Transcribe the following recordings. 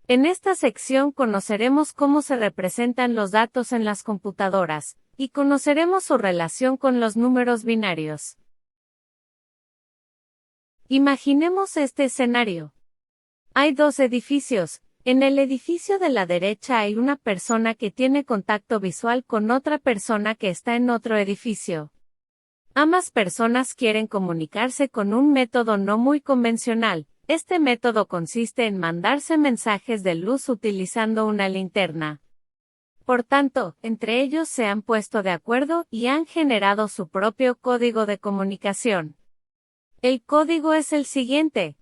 En esta sección conoceremos cómo se representan los datos en las computadoras, y conoceremos su relación con los números binarios. Imaginemos este escenario. Hay dos edificios. En el edificio de la derecha hay una persona que tiene contacto visual con otra persona que está en otro edificio. Ambas personas quieren comunicarse con un método no muy convencional. Este método consiste en mandarse mensajes de luz utilizando una linterna. Por tanto, entre ellos se han puesto de acuerdo y han generado su propio código de comunicación. El código es el siguiente.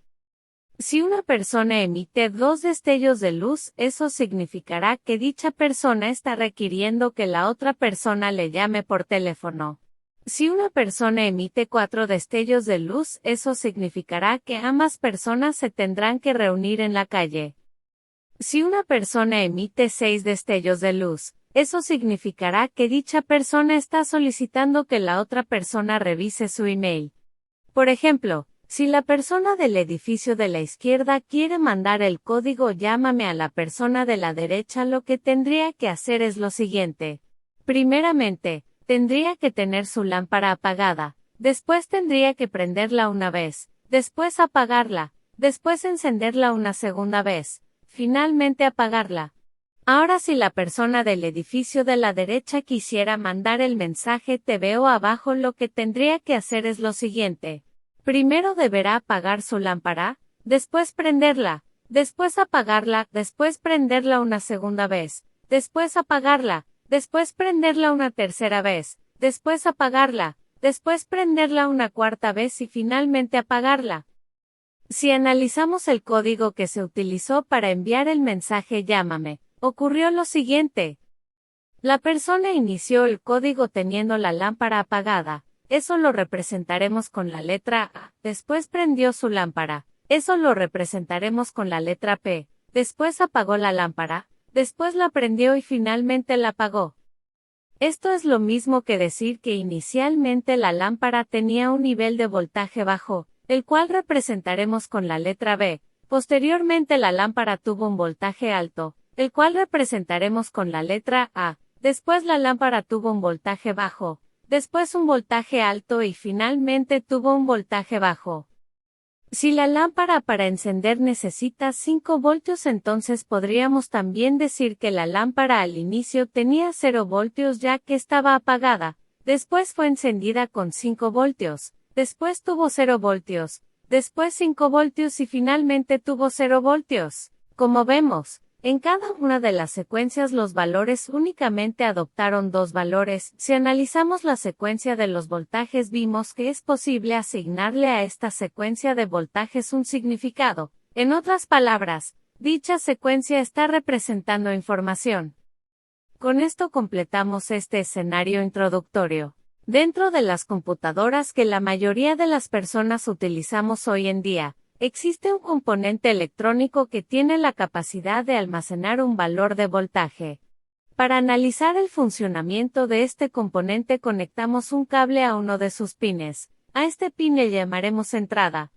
Si una persona emite dos destellos de luz, eso significará que dicha persona está requiriendo que la otra persona le llame por teléfono. Si una persona emite 4 destellos de luz, eso significará que ambas personas se tendrán que reunir en la calle. Si una persona emite 6 destellos de luz, eso significará que dicha persona está solicitando que la otra persona revise su email. Por ejemplo, si la persona del edificio de la izquierda quiere mandar el código llámame a la persona de la derecha, lo que tendría que hacer es lo siguiente. Primeramente, tendría que tener su lámpara apagada, después tendría que prenderla una vez, después apagarla, después encenderla una segunda vez, finalmente apagarla. Ahora si la persona del edificio de la derecha quisiera mandar el mensaje te veo abajo, lo que tendría que hacer es lo siguiente. Primero deberá apagar su lámpara, después prenderla, después apagarla, después prenderla una segunda vez, después apagarla, después prenderla una tercera vez, después apagarla, después prenderla una cuarta vez y finalmente apagarla. Si analizamos el código que se utilizó para enviar el mensaje llámame, ocurrió lo siguiente. La persona inició el código teniendo la lámpara apagada, eso lo representaremos con la letra A, después prendió su lámpara, eso lo representaremos con la letra P, después apagó la lámpara, después la prendió y finalmente la apagó. Esto es lo mismo que decir que inicialmente la lámpara tenía un nivel de voltaje bajo, el cual representaremos con la letra B, posteriormente la lámpara tuvo un voltaje alto, el cual representaremos con la letra A, después la lámpara tuvo un voltaje bajo, después un voltaje alto y finalmente tuvo un voltaje bajo. Si la lámpara para encender necesita 5 voltios, entonces podríamos también decir que la lámpara al inicio tenía 0 voltios ya que estaba apagada, después fue encendida con 5 voltios, después tuvo 0 voltios, después 5 voltios y finalmente tuvo 0 voltios. Como vemos, en cada una de las secuencias los valores únicamente adoptaron 2 valores. Si analizamos la secuencia de los voltajes vimos que es posible asignarle a esta secuencia de voltajes un significado. En otras palabras, dicha secuencia está representando información. Con esto completamos este escenario introductorio. Dentro de las computadoras que la mayoría de las personas utilizamos hoy en día, existe un componente electrónico que tiene la capacidad de almacenar un valor de voltaje. Para analizar el funcionamiento de este componente conectamos un cable a uno de sus pines. A este pin le llamaremos entrada.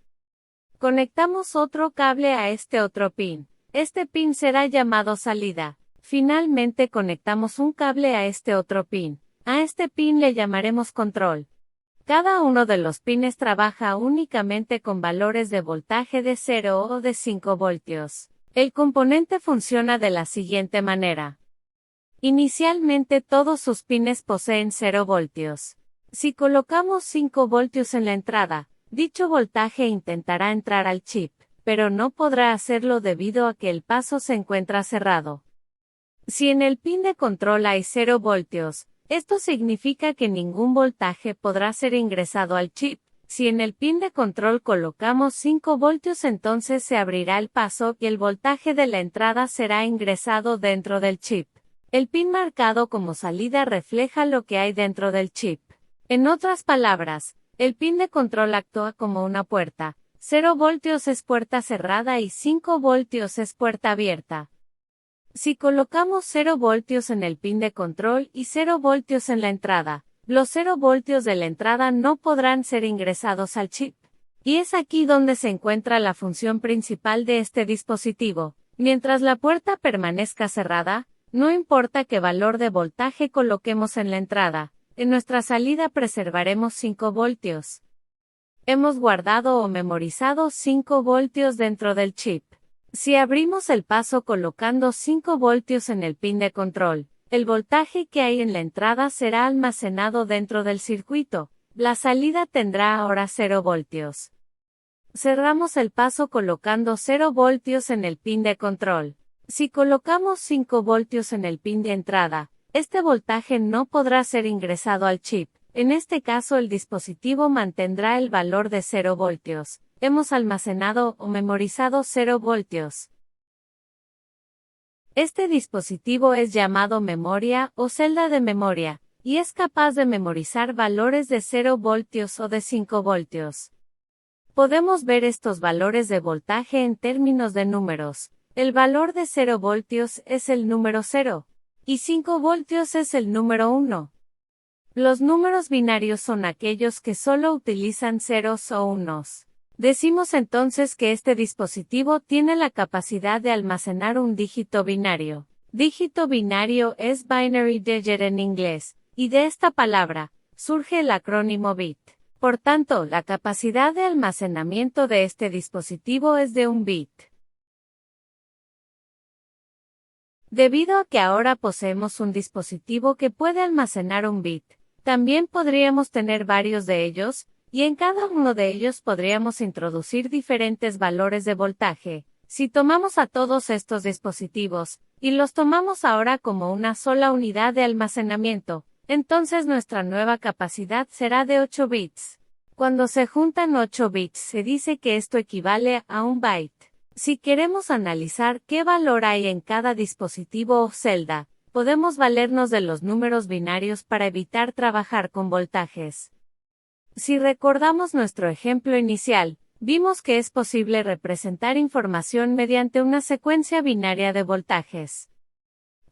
Conectamos otro cable a este otro pin. Este pin será llamado salida. Finalmente conectamos un cable a este otro pin. A este pin le llamaremos control. Cada uno de los pines trabaja únicamente con valores de voltaje de 0 o de 5 voltios. El componente funciona de la siguiente manera. Inicialmente todos sus pines poseen 0 voltios. Si colocamos 5 voltios en la entrada, dicho voltaje intentará entrar al chip, pero no podrá hacerlo debido a que el paso se encuentra cerrado. Si en el pin de control hay 0 voltios, esto significa que ningún voltaje podrá ser ingresado al chip. Si en el pin de control colocamos 5 voltios, entonces se abrirá el paso y el voltaje de la entrada será ingresado dentro del chip. El pin marcado como salida refleja lo que hay dentro del chip. En otras palabras, el pin de control actúa como una puerta. 0 voltios es puerta cerrada y 5 voltios es puerta abierta. Si colocamos 0 voltios en el pin de control y 0 voltios en la entrada, los 0 voltios de la entrada no podrán ser ingresados al chip. Y es aquí donde se encuentra la función principal de este dispositivo. Mientras la puerta permanezca cerrada, no importa qué valor de voltaje coloquemos en la entrada, en nuestra salida preservaremos 5 voltios. Hemos guardado o memorizado 5 voltios dentro del chip. Si abrimos el paso colocando 5 voltios en el pin de control, el voltaje que hay en la entrada será almacenado dentro del circuito. La salida tendrá ahora 0 voltios. Cerramos el paso colocando 0 voltios en el pin de control. Si colocamos 5 voltios en el pin de entrada, este voltaje no podrá ser ingresado al chip. En este caso el dispositivo mantendrá el valor de 0 voltios. Hemos almacenado o memorizado 0 voltios. Este dispositivo es llamado memoria o celda de memoria, y es capaz de memorizar valores de 0 voltios o de 5 voltios. Podemos ver estos valores de voltaje en términos de números. El valor de 0 voltios es el número 0, y 5 voltios es el número 1. Los números binarios son aquellos que solo utilizan ceros o unos. Decimos entonces que este dispositivo tiene la capacidad de almacenar un dígito binario. Dígito binario es binary digit en inglés, y de esta palabra surge el acrónimo bit. Por tanto, la capacidad de almacenamiento de este dispositivo es de 1 bit. Debido a que ahora poseemos un dispositivo que puede almacenar 1 bit, también podríamos tener varios de ellos, y en cada uno de ellos podríamos introducir diferentes valores de voltaje. Si tomamos a todos estos dispositivos, y los tomamos ahora como una sola unidad de almacenamiento, entonces nuestra nueva capacidad será de 8 bits. Cuando se juntan 8 bits se dice que esto equivale a 1 byte. Si queremos analizar qué valor hay en cada dispositivo o celda, podemos valernos de los números binarios para evitar trabajar con voltajes. Si recordamos nuestro ejemplo inicial, vimos que es posible representar información mediante una secuencia binaria de voltajes.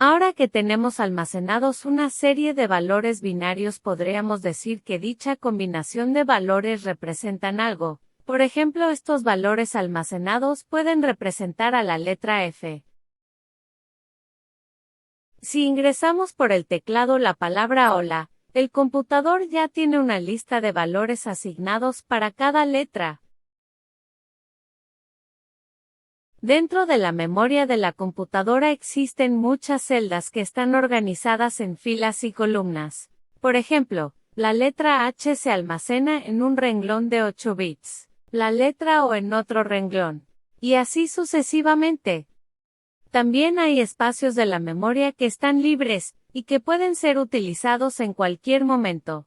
Ahora que tenemos almacenados una serie de valores binarios, podríamos decir que dicha combinación de valores representan algo. Por ejemplo, estos valores almacenados pueden representar a la letra F. Si ingresamos por el teclado la palabra hola, el computador ya tiene una lista de valores asignados para cada letra. Dentro de la memoria de la computadora existen muchas celdas que están organizadas en filas y columnas. Por ejemplo, la letra H se almacena en un renglón de 8 bits, la letra O en otro renglón, y así sucesivamente. También hay espacios de la memoria que están libres, y que pueden ser utilizados en cualquier momento.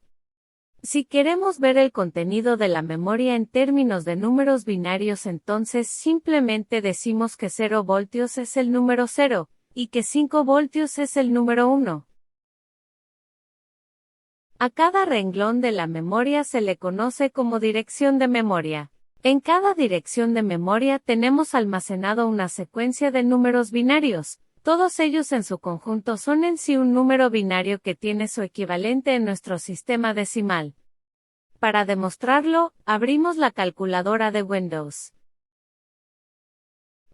Si queremos ver el contenido de la memoria en términos de números binarios, entonces simplemente decimos que 0 voltios es el número 0, y que 5 voltios es el número 1. A cada renglón de la memoria se le conoce como dirección de memoria. En cada dirección de memoria tenemos almacenado una secuencia de números binarios. Todos ellos en su conjunto son en sí un número binario que tiene su equivalente en nuestro sistema decimal. Para demostrarlo, abrimos la calculadora de Windows.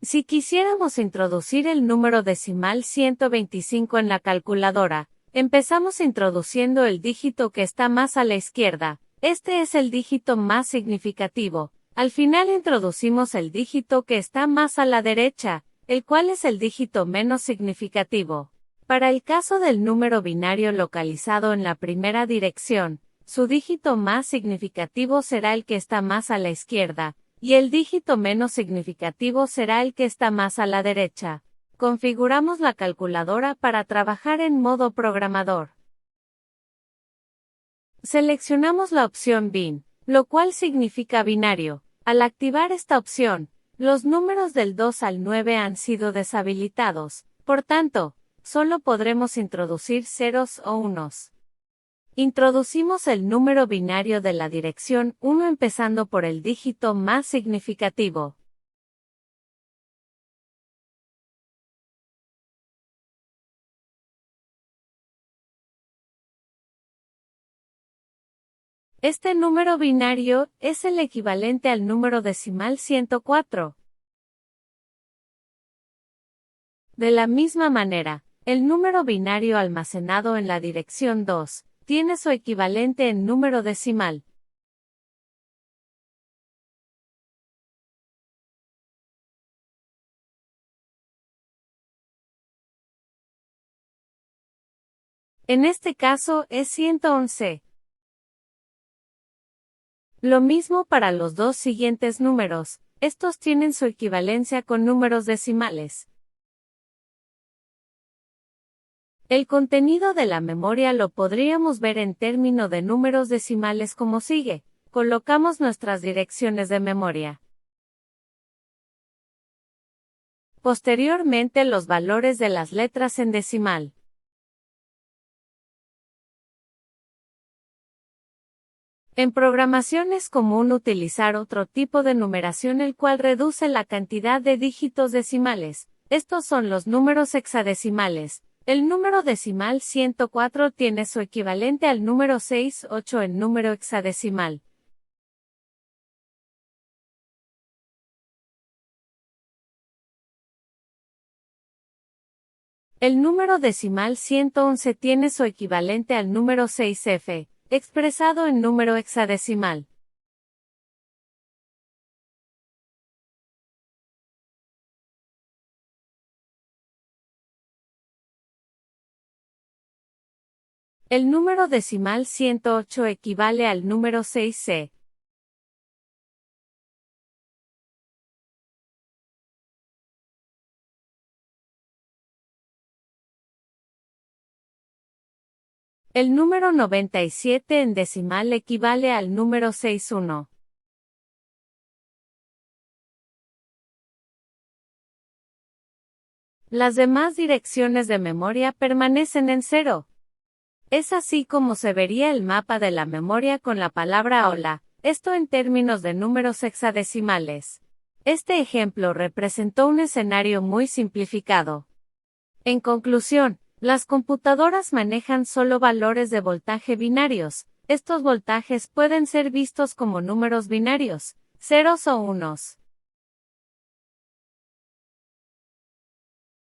Si quisiéramos introducir el número decimal 125 en la calculadora, empezamos introduciendo el dígito que está más a la izquierda. Este es el dígito más significativo. Al final introducimos el dígito que está más a la derecha, el cual es el dígito menos significativo. Para el caso del número binario localizado en la primera dirección, su dígito más significativo será el que está más a la izquierda, y el dígito menos significativo será el que está más a la derecha. Configuramos la calculadora para trabajar en modo programador. Seleccionamos la opción bin, lo cual significa binario. Al activar esta opción, los números del 2 al 9 han sido deshabilitados, por tanto, solo podremos introducir ceros o unos. Introducimos el número binario de la dirección 1 empezando por el dígito más significativo. Este número binario es el equivalente al número decimal 104. De la misma manera, el número binario almacenado en la dirección 2 tiene su equivalente en número decimal. En este caso es 111. Lo mismo para los dos siguientes números, estos tienen su equivalencia con números decimales. El contenido de la memoria lo podríamos ver en términos de números decimales como sigue. Colocamos nuestras direcciones de memoria. Posteriormente los valores de las letras en decimal. En programación es común utilizar otro tipo de numeración el cual reduce la cantidad de dígitos decimales. Estos son los números hexadecimales. El número decimal 104 tiene su equivalente al número 68 en número hexadecimal. El número decimal 111 tiene su equivalente al número 6F, expresado en número hexadecimal. El número decimal 108 equivale al número 6C. El número 97 en decimal equivale al número 61. Las demás direcciones de memoria permanecen en cero. Es así como se vería el mapa de la memoria con la palabra hola, esto en términos de números hexadecimales. Este ejemplo representó un escenario muy simplificado. En conclusión, las computadoras manejan solo valores de voltaje binarios. Estos voltajes pueden ser vistos como números binarios, ceros o unos.